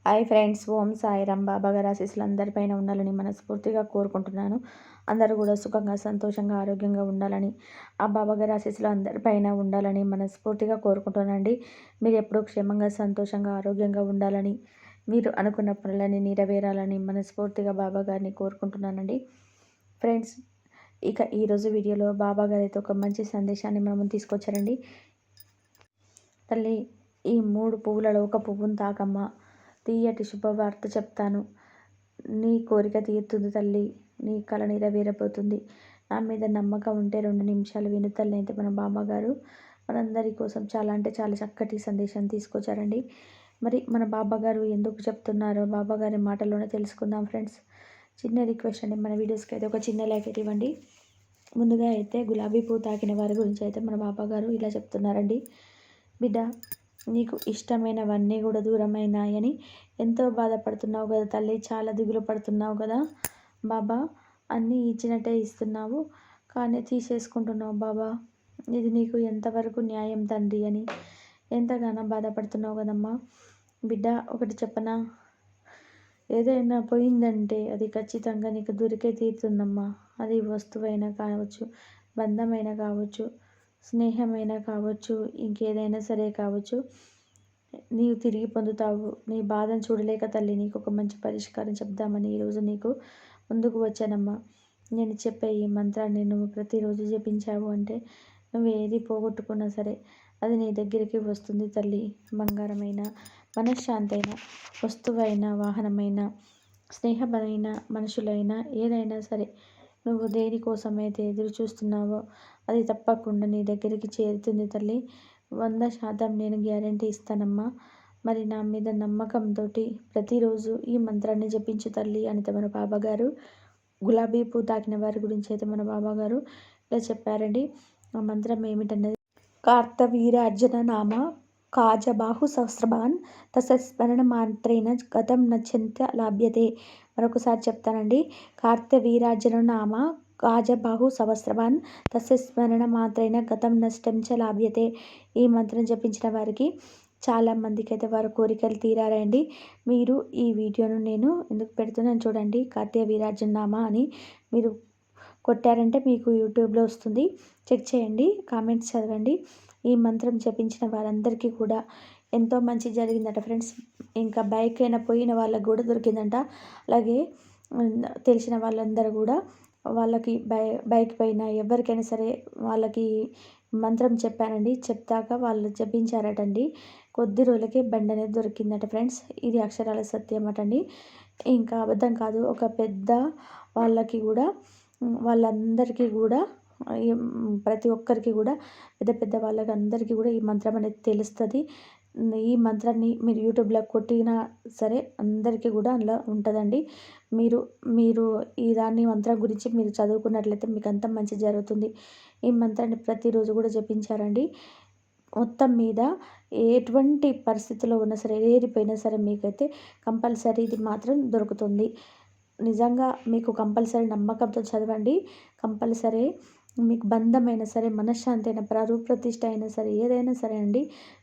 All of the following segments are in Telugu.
హాయ్ ఫ్రెండ్స్, ఓం సాయిరాం. బాబా గారి ఆశీస్సులు అందరిపైన ఉండాలని మనస్ఫూర్తిగా కోరుకుంటున్నాను. అందరూ కూడా సుఖంగా, సంతోషంగా, ఆరోగ్యంగా ఉండాలని, ఆ బాబా గారి ఆశీస్సులు అందరిపైన ఉండాలని మనస్ఫూర్తిగా కోరుకుంటున్నానండి. మీరు ఎప్పుడూ క్షేమంగా, సంతోషంగా, ఆరోగ్యంగా ఉండాలని, మీరు అనుకున్న పనులన్నీ నెరవేరాలని మనస్ఫూర్తిగా బాబా గారిని కోరుకుంటున్నానండి. ఫ్రెండ్స్, ఇక ఈరోజు వీడియోలో బాబా గారు అయితే ఒక మంచి సందేశాన్ని మన ముందు తీసుకొచ్చారండి. తల్లి, ఈ 3 పువ్వులలో ఒక పువ్వును తాకమ్మా, తీయటి శుభవార్త చెప్తాను. నీ కోరిక తీరుతుంది తల్లి, నీ కల నెరవేరబోతుంది. నా మీద నమ్మకం ఉంటే 2 నిమిషాలు విను తల్లి. అయితే మన బాబాగారు మనందరి కోసం చాలా అంటే చాలా చక్కటి సందేశాన్ని తీసుకొచ్చారండి. మరి మన బాబాగారు ఎందుకు చెప్తున్నారో బాబాగారి మాటల్లోనే తెలుసుకుందాం ఫ్రెండ్స్. చిన్న రిక్వెస్ట్ అండి, మన వీడియోస్కి అయితే ఒక చిన్న లైక్ అయితే ఇవ్వండి. ముందుగా అయితే గులాబీ పువ్వు తాకిన వారి గురించి అయితే మన బాబాగారు ఇలా చెప్తున్నారండి. బిడ్డ, నీకు ఇష్టమైనవన్నీ కూడా దూరమైనాయని ఎంతో బాధపడుతున్నావు కదా తల్లి, చాలా దిగులు పడుతున్నావు కదా బాబా. అన్నీ ఇచ్చినట్టే ఇస్తున్నావు, కానీ తీసేసుకుంటున్నావు బాబా. ఇది నీకు ఎంతవరకు న్యాయం తండ్రి అని ఎంతగానో బాధపడుతున్నావు కదమ్మా. బిడ్డ, ఒకటి చెప్పనా, ఏదైనా పోయిందంటే అది ఖచ్చితంగా నీకు దొరికే తీరుతుందమ్మా. అది వస్తువైనా కావచ్చు, బంధమైనా కావచ్చు, స్నేహమైనా కావచ్చు, ఇంకేదైనా సరే కావచ్చు, నీవు తిరిగి పొందుతావు. నీ బాధను చూడలేక తల్లి నీకు ఒక మంచి పరిష్కారం చెప్దామని ఈరోజు నీకు ముందుకు వచ్చానమ్మా. నేను చెప్పే ఈ మంత్రాన్ని నువ్వు ప్రతిరోజు జపించావు అంటే నువ్వు ఏది పోగొట్టుకున్నా సరే అది నీ దగ్గరికి వస్తుంది తల్లి. బంగారమైన, మనశ్శాంతైన, వస్తువైన, వాహనమైన, స్నేహమైన, మనుషులైనా ఏదైనా సరే నువ్వు దేనికోసమైతే ఎదురు చూస్తున్నావో అది తప్పకుండా నీ దగ్గరికి చేరుతుంది తల్లి. 100% నేను గ్యారంటీ ఇస్తానమ్మా. మరి నా మీద నమ్మకంతో ప్రతిరోజు ఈ మంత్రాన్ని జపించు తల్లి అని మన బాబాగారు గులాబీ పువ్వు తాకిన వారి గురించి అయితే మన బాబాగారు ఇలా చెప్పారండి. ఆ మంత్రం ఏమిటన్నది, కార్తవీర్యార్జున నామ కాజబాహు సహస్రభాన్ తస్య స్మరణ మాత్రేన గతం నచ్చంత లాభ్యతే. మరొకసారి చెప్తానండి. కార్తవీర్యార్జున నామ కాజబాహు సహస్రభాన్ తస్య స్మరణ మాత్రేన గతం నష్టం చ లాభ్యతే. ఈ మంత్రం జపించిన వారికి చాలామందికి అయితే వారి కోరికలు తీరారండి. మీరు ఈ వీడియోను నేను ఎందుకు పెడుతున్నాను చూడండి. కార్తీయ వీరార్జున నామ అని మీరు కొట్టారంటే మీకు యూట్యూబ్లో వస్తుంది, చెక్ చేయండి, కామెంట్స్ చదవండి. ఈ మంత్రం జపించిన వారందరికీ కూడా ఎంతో మంచి జరిగిందట ఫ్రెండ్స్. ఇంకా బైక్ అయినా పోయిన వాళ్ళకి కూడా దొరికిందంట. అలాగే తెలిసిన వాళ్ళందరూ కూడా వాళ్ళకి బైక్ పైన ఎవరికైనా సరే వాళ్ళకి మంత్రం చెప్పానండి. చెప్తాక వాళ్ళు జపించారటండి. కొద్ది రోజులకే బండి అనేది దొరికిందట ఫ్రెండ్స్. ఇది అక్షరాల సత్యం అటండి, ఇంకా అబద్ధం కాదు. ఒక పెద్ద వాళ్ళకి కూడా వాళ్ళందరికీ కూడా ప్రతి ఒక్కరికి కూడా పెద్ద పెద్ద వాళ్ళకి అందరికీ కూడా ఈ మంత్రం అనేది తెలుస్తుంది. ఈ మంత్రాన్ని మీరు యూట్యూబ్లో కొట్టినా సరే అందరికీ కూడా అందులో ఉంటుందండి. మీరు మీరు ఈ మంత్రం గురించి మీరు చదువుకున్నట్లయితే మీకు అంత మంచి జరుగుతుంది. ఈ మంత్రాన్ని ప్రతిరోజు కూడా జపించారండి. మొత్తం మీద ఎటువంటి పరిస్థితిలో ఉన్నా సరే, ఏరిపోయినా సరే మీకైతే కంపల్సరీ ఇది మాత్రం దొరుకుతుంది. నిజంగా మీకు కంపల్సరీ నమ్మకంతో చదవండి. కంపల్సరీ మీకు బంధమైనా సరే, మనశ్శాంతి అయినా, పరువు ప్రతిష్ట అయినా సరే, ఏదైనా సరే అండి,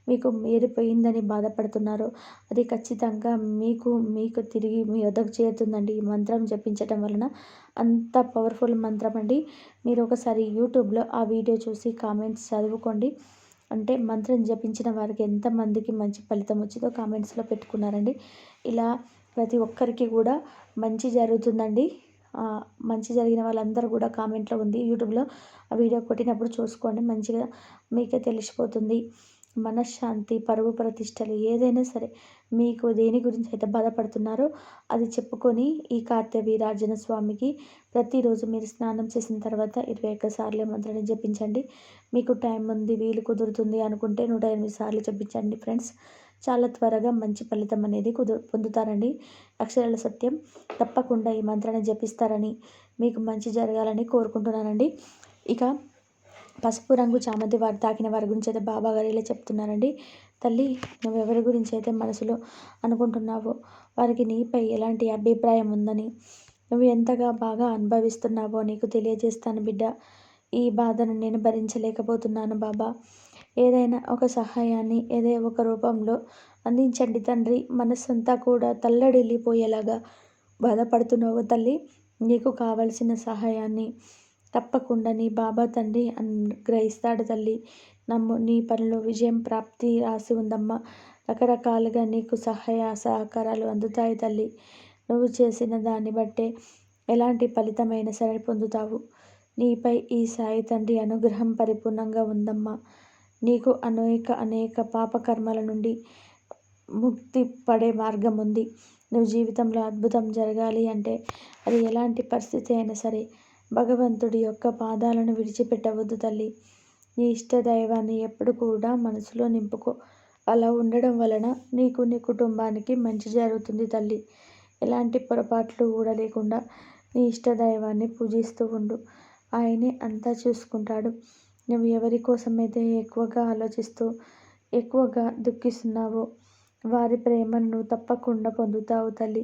మీకు ఏరిపోయిందని బాధపడుతున్నారో అది ఖచ్చితంగా మీకు తిరిగి మీ వద్దకు చేరుతుందండి. ఈ మంత్రం జపించటం వలన అంత పవర్ఫుల్ మంత్రం అండి. మీరు ఒకసారి యూట్యూబ్లో ఆ వీడియో చూసి కామెంట్స్ చదువుకోండి. అంటే మంత్రం జపించిన వారికి ఎంతమందికి మంచి ఫలితం వచ్చిందో కామెంట్స్లో పెట్టుకున్నారండి. ఇలా ప్రతి ఒక్కరికి కూడా మంచి జరుగుతుందండి. మంచి జరిగిన వాళ్ళందరూ కూడా కామెంట్లో ఉంది, యూట్యూబ్లో ఆ వీడియో కొట్టినప్పుడు చూసుకోండి, మంచిగా మీకే తెలిసిపోతుంది. మనశ్శాంతి, పరువు ప్రతిష్టలు ఏదైనా సరే మీకు దేని గురించి అయితే బాధపడుతున్నారో అది చెప్పుకొని ఈ కార్తీయ వీరార్జున స్వామికి ప్రతిరోజు మీరు స్నానం చేసిన తర్వాత 21 సార్లు మంత్రాన్ని జపించండి. మీకు టైం ఉంది, వీలు కుదురుతుంది అనుకుంటే 108 సార్లు జపించండి ఫ్రెండ్స్. చాలా త్వరగా మంచి ఫలితం అనేది పొందుతారండి. అక్షరాల సత్యం. తప్పకుండా ఈ మంత్రాన్ని జపిస్తారని, మీకు మంచి జరగాలని కోరుకుంటున్నానండి. ఇక పసుపు రంగు చామంతి వారు తాకిన వారి గురించి అయితే బాబాగారు ఇలా చెప్తున్నారండి. తల్లి, నువ్వెవరి గురించి అయితే మనసులో అనుకుంటున్నావో వారికి నీపై ఎలాంటి అభిప్రాయం ఉందని, నువ్వు ఎంతగా బాగా అనుభవిస్తున్నావో నీకు తెలియజేస్తాను బిడ్డ. ఈ బాధను నేను భరించలేకపోతున్నాను బాబా. ఏదైనా ఒక సహాయాన్ని ఏదో ఒక రూపంలో అందించండి తండ్రి. మనస్సంతా కూడా తల్లడిల్లిపోయేలాగా బాధపడుతున్నావు తల్లి. నీకు కావలసిన సహాయాన్ని తప్పకుండా నీ బాబా తండ్రి అనుగ్రహిస్తాడు తల్లి. నమ్ము, నీ పనిలో విజయం ప్రాప్తి రాసి ఉందమ్మా. రకరకాలుగా నీకు సహాయ సహకారాలు అందుతాయి తల్లి. నువ్వు చేసిన దాన్ని బట్టే ఎలాంటి ఫలితమైనా సరే పొందుతావు. నీపై ఈ సాయి తండ్రి అనుగ్రహం పరిపూర్ణంగా ఉందమ్మా. నీకు అనేక పాపకర్మల నుండి ముక్తి పడే మార్గం ఉంది. నువ్వు జీవితంలో అద్భుతం జరగాలి అంటే అది ఎలాంటి పరిస్థితి అయినా సరే భగవంతుడి యొక్క పాదాలను విడిచిపెట్టవద్దు తల్లి. నీ ఇష్టదైవాన్ని ఎప్పుడు కూడా మనసులో నింపుకో. అలా ఉండడం వలన నీకు, నీ కుటుంబానికి మంచి జరుగుతుంది తల్లి. ఎలాంటి పొరపాట్లు కూడా లేకుండా నీ ఇష్టదైవాన్ని పూజిస్తూ ఉండు. ఆయనే అంతా చూసుకుంటాడు. నువ్వు ఎవరి కోసమైతే ఎక్కువగా ఆలోచిస్తూ ఎక్కువగా దుఃఖిస్తున్నావో వారి ప్రేమను నువ్వు తప్పకుండా పొందుతావు తల్లి.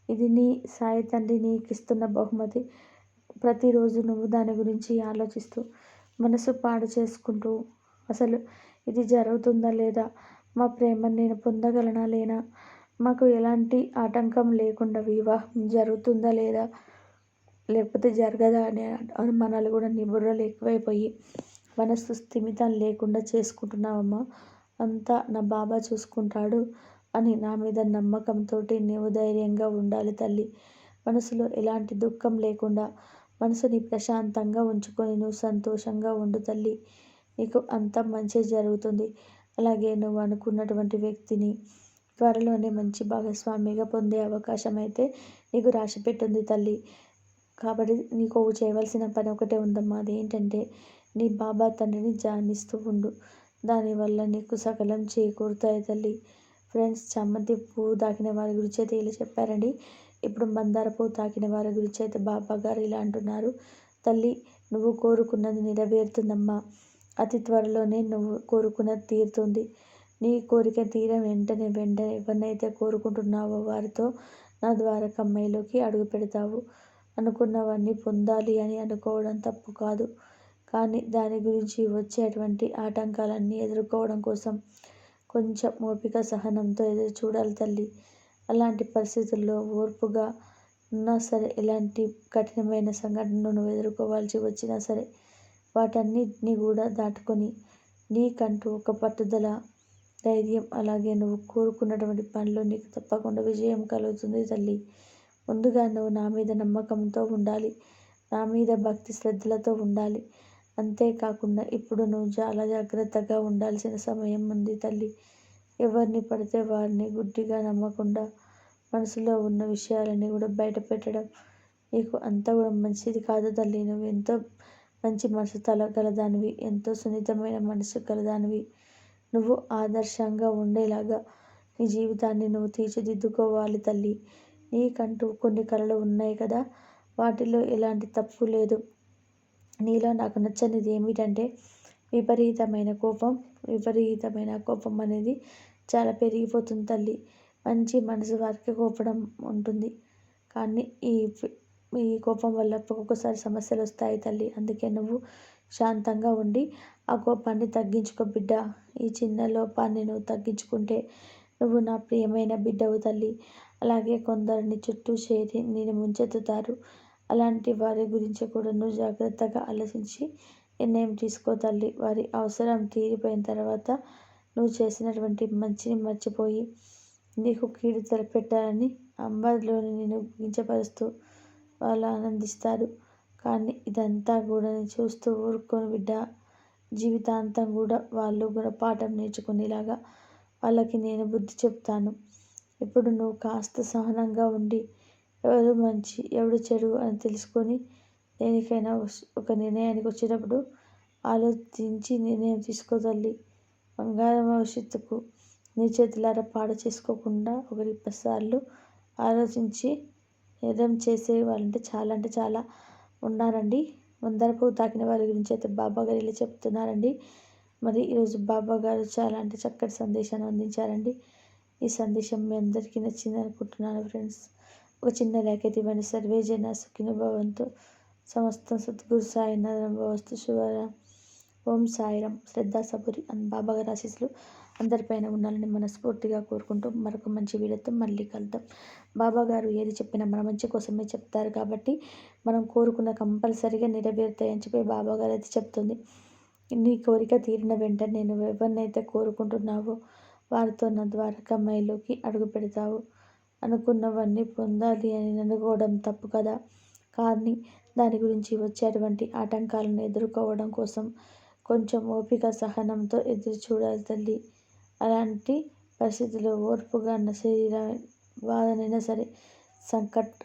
ఇది నీ సాయి తండ్రి నీకిస్తున్న బహుమతి. ప్రతిరోజు నువ్వు దాని గురించి ఆలోచిస్తూ మనసు పాడు చేసుకుంటూ అసలు ఇది జరుగుతుందా లేదా, మా ప్రేమను నేను పొందగలనా లేనా, మాకు ఎలాంటి ఆటంకం లేకుండా వివాహం జరుగుతుందా లేదా, లేకపోతే జరగదా అనే అనుమానాలు కూడా నీ బుర్రలో ఎక్కువైపోయి మనస్సు స్థిమితం లేకుండా చేసుకుంటున్నావమ్మా. అంతా నా బాబా చూసుకుంటాడు అని నా మీద నమ్మకంతో నీవు ధైర్యంగా ఉండాలి తల్లి. మనసులో ఎలాంటి దుఃఖం లేకుండా మనసుని ప్రశాంతంగా ఉంచుకొని నువ్వు సంతోషంగా ఉండు తల్లి. నీకు అంత మంచి జరుగుతుంది. అలాగే నువ్వు అనుకున్నటువంటి వ్యక్తిని త్వరలోనే మంచి భాగస్వామిగా పొందే అవకాశం అయితే నీకు రాసి పెట్టింది తల్లి. కాబట్టి నీకు చేయవలసిన పని ఒకటే ఉందమ్మా. అదేంటంటే నీ బాబా తండ్రిని ధ్యానిస్తూ ఉండు. దానివల్ల నీకు సకలం చేకూరుతాయి తల్లి. ఫ్రెండ్స్, చామంతి పువ్వు తాకిన వారి గురించి అయితే ఇలా చెప్పారండి. ఇప్పుడు మందార పువ్వు తాకిన వారి గురించి అయితే బాబా గారు ఇలా అంటున్నారు. తల్లి, నువ్వు కోరుకున్నది నెరవేరుతుందమ్మా. అతి త్వరలోనే నువ్వు కోరుకున్నది తీరుతుంది. నీ కోరిక తీరం వెంటనే ఎవరినైతే కోరుకుంటున్నావో వారితో నా ద్వారకమ్మయ్యలోకి అడుగు పెడతావు. అనుకున్నవన్నీ పొందాలి అని అనుకోవడం తప్పు కాదు. కానీ దాని గురించి వచ్చేటువంటి ఆటంకాలన్నీ ఎదుర్కోవడం కోసం కొంచెం ఓపిక సహనంతో ఎదురు చూడాలి తల్లి. అలాంటి పరిస్థితుల్లో ఓర్పుగా ఉన్నా సరే, ఎలాంటి కఠినమైన సంఘటనను నువ్వు ఎదుర్కోవాల్సి వచ్చినా సరే వాటన్నిటిని కూడా దాటుకొని నీకంటూ ఒక పట్టుదల, ధైర్యం, అలాగే నువ్వు కోరుకున్నటువంటి పనిలో నీకు తప్పకుండా విజయం కలుగుతుంది తల్లి. ముందుగా నువ్వు నా మీద నమ్మకంతో ఉండాలి. నా మీద భక్తి శ్రద్ధలతో ఉండాలి. అంతేకాకుండా ఇప్పుడు నువ్వు చాలా జాగ్రత్తగా ఉండాల్సిన సమయం ఉంది తల్లి. ఎవరిని పడితే వారిని గుడ్డిగా నమ్మకుండా మనసులో ఉన్న విషయాలన్నీ కూడా బయట పెట్టడం నీకు అంతా కూడా మంచిది కాదు తల్లి. నువ్వు ఎంతో మంచి మనసు గలదానివి, ఎంతో సున్నితమైన మనసు గలదానివి. నువ్వు ఆదర్శంగా ఉండేలాగా నీ జీవితాన్ని నువ్వు తీర్చిదిద్దుకోవాలి తల్లి. నీకంటూ కొన్ని కలలు ఉన్నాయి కదా, వాటిలో ఎలాంటి తప్పు లేదు. నీలో నాకు నచ్చనిది ఏమిటంటే విపరీతమైన కోపం అనేది చాలా పెరిగిపోతుంది తల్లి. మంచి మనసు వారికి కోపం ఉంటుంది, కానీ ఈ కోపం వల్ల ఒక్కొక్కసారి సమస్యలు వస్తాయి తల్లి. అందుకే నువ్వు శాంతంగా ఉండి ఆ కోపాన్ని తగ్గించుకో బిడ్డ. ఈ చిన్న లోపాన్ని నువ్వు తగ్గించుకుంటే నువ్వు నా ప్రియమైన బిడ్డవు తల్లి. అలాగే కొందరిని చుట్టూ చేరి నేను ముంచెత్తుతారు. అలాంటి వారి గురించి కూడా నువ్వు జాగ్రత్తగా ఆలోచించి నిర్ణయం తీసుకో తల్లి. వారి అవసరం తీరిపోయిన తర్వాత నువ్వు చేసినటువంటి మంచిని మర్చిపోయి నీకు కీడు తలపెట్టాలని అంబర్లోని నేను కించపరుస్తూ వాళ్ళు ఆనందిస్తారు. కానీ ఇదంతా కూడా నేను చూస్తూ ఊరుకోను బిడ్డ. జీవితాంతం కూడా వాళ్ళు గుణపాఠం నేర్చుకునేలాగా వాళ్ళకి నేను బుద్ధి చెప్తాను. ఇప్పుడు నువ్వు కాస్త సహనంగా ఉండి ఎవరు మంచి ఎవడు చెడు అని తెలుసుకొని దేనికైనా ఒక నిర్ణయానికి వచ్చేటప్పుడు ఆలోచించి నిర్ణయం తీసుకో తల్లి. బంగారం భవిష్యత్తుకు నీ చేతులారా పాడు చేసుకోకుండా 1-10 సార్లు ఆలోచించి నిర్ణయం చేసే వాళ్ళంటే చాలా ఉన్నారండి. మందార పువ్వు తాకిన వారి గురించి అయితే బాబా గారు ఇలా చెప్తున్నారండి. మరి ఈరోజు బాబా గారు చాలా చక్కటి సందేశాన్ని అందించారండి. ఈ సందేశం మీ అందరికీ నచ్చింది అనుకుంటున్నాను ఫ్రెండ్స్. ఒక చిన్న లైక్ అయితే ఇవ్వండి. సర్వే జన సుఖినో భవంతు. సమస్తం సద్గురు సాయినాథం భవస్తు. శుభరాం. ఓం సాయిరాం. శ్రద్ధా సబూరి అని బాబా గారి ఆశీస్సులు అందరిపైన ఉండాలని మనస్ఫూర్తిగా కోరుకుంటూ మరొక మంచి వీడియోతో మళ్ళీ కలుద్దాం. బాబాగారు ఏది చెప్పినా మన మంచి కోసమే చెప్తారు కాబట్టి మనం కోరుకున్న కంపల్సరీగా నెరవేరుతాయని చెప్పి బాబాగారు అయితే చెప్తుంది. నీ కోరిక తీరిన వెంటనే నువ్వు ఎవరినైతే కోరుకుంటున్నావో వారితో నా ద్వారకామాయిలోకి అడుగు పెడతావు. అనుకున్నవన్నీ పొందాలి అని అనుకోవడం తప్పు కదా, కానీ దాని గురించి వచ్చేటువంటి ఆటంకాలను ఎదుర్కోవడం కోసం కొంచెం ఓపిక సహనంతో ఎదురు చూడాలి తల్లి. అలాంటి పరిస్థితుల్లో ఓర్పుగా శరీర బాధనైనా సరే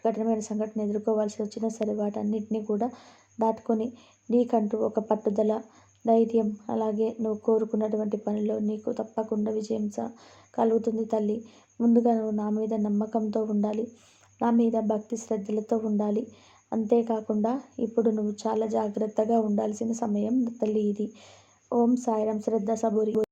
కఠినమైన సంఘటన ఎదుర్కోవాల్సి వచ్చినా సరే వాటన్నిటిని కూడా దాటుకొని నీకంటూ ఒక పట్టుదల, ధైర్యం, అలాగే నువ్వు కోరుకున్నటువంటి పనిలో నీకు తప్పకుండా విజయం కలుగుతుంది తల్లి. ముందుగా నువ్వు నా మీద నమ్మకంతో ఉండాలి, నా మీద భక్తి శ్రద్ధలతో ఉండాలి. అంతేకాకుండా ఇప్పుడు నువ్వు చాలా జాగ్రత్తగా ఉండాల్సిన సమయం తల్లి ఇది. ఓం సాయిరాం. శ్రద్ధ సబూరి.